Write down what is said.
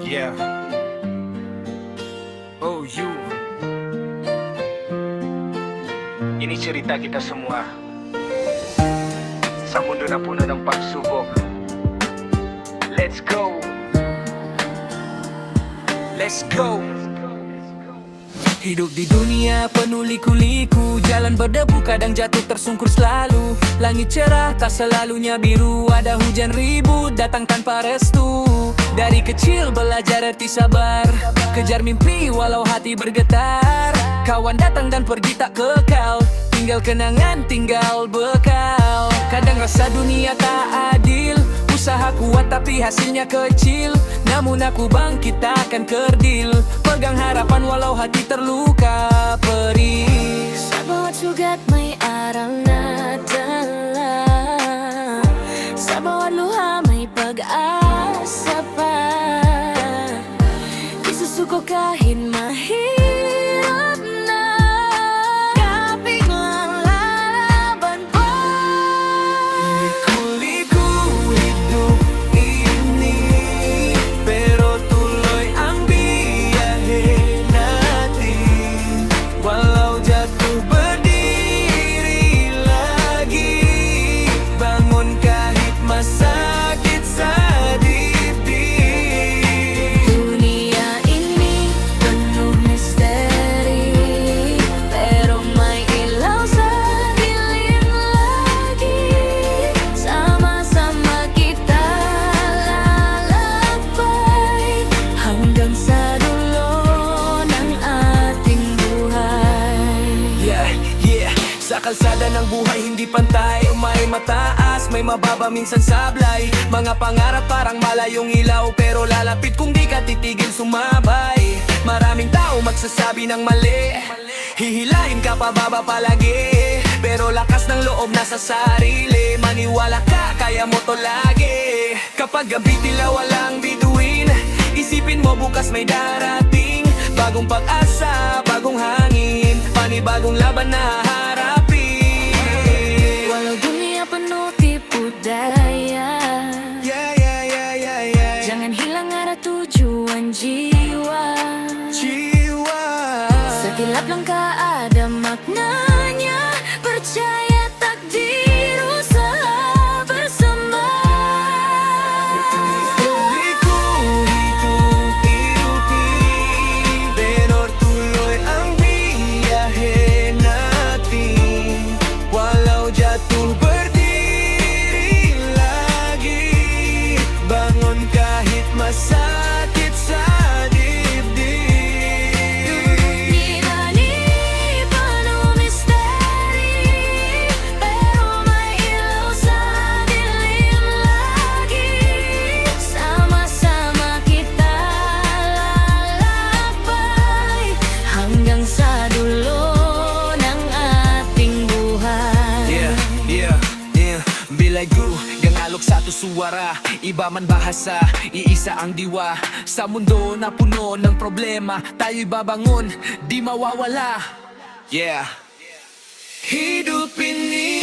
Yeah. Oh, you. Ini cerita kita semua sa mundo na puno ng pagsubok. Let's go. Let's go. Hidup di dunia penuh liku-liku, jalan berdebu kadang jatuh tersungkur selalu. Langit cerah tak selalunya biru, ada hujan ribut datang tanpa restu. Dari kecil belajar arti sabar, kejar mimpi walau hati bergetar. Kawan datang dan pergi tak kekal, tinggal kenangan, tinggal bekal. Kadang rasa dunia tak adil, usaha kuat tapi hasilnya kecil. Namun aku bangkit takkan kerdil, pegang harapan walau hati terluka perih. Sa bawat sugat may aral na dala, sa bawat luha may pag-asa pa. Di susuko kahit mahirap na, kapit lang lalaban pa. Liku-liku hidup ini, pero tuloy ang biyahe natin. Walau jatuh berdiri lagi, bangun kahit masakit sa dibdib. Dunia ini penuh misteri, pero may ilaw sa dilim lagi. Sama-sama kita lalakbay hanggang sa dulo ng ating buhay. Yeah. Sa kalsada ng buhay hindi pantay, may mataas, may mababa, minsan sablay. Mga pangarap parang malayong ilaw, pero lalapit kung di ka titigil sumabay. Maraming tao magsasabi ng mali, hihilahin ka pababa palagi. Pero lakas ng loob nasa sarili, maniwala ka, kaya mo to lagi. Kapag gabi tila walang bituin, isipin mo bukas may darating. Bagong pag-asa, bagong hangin, panibagong laban na harapin. Walau dunia penuh tipu daya, jangan hilang arah tujuan jiwa. Setiap langkah ada maknanya, percaya takdir usaha bersama. Liku hidup ini, pero tuloy ang biyahe natin. Walau jatuh berdiri lagi, bangun kahit masakit sa dibdib. Dunia ini penuh misteri, pero may ilaw sa dilim lagi. Sama-sama kita lalakbay hanggang sa dulo ng ating buhay. Yeah. Bilay guru, yang alok satu suara, iba man bahasa, iisa ang diwa. Sa mundo na puno ng problema, tayo'y babangon, di mawawala. Yeah. Hidup ini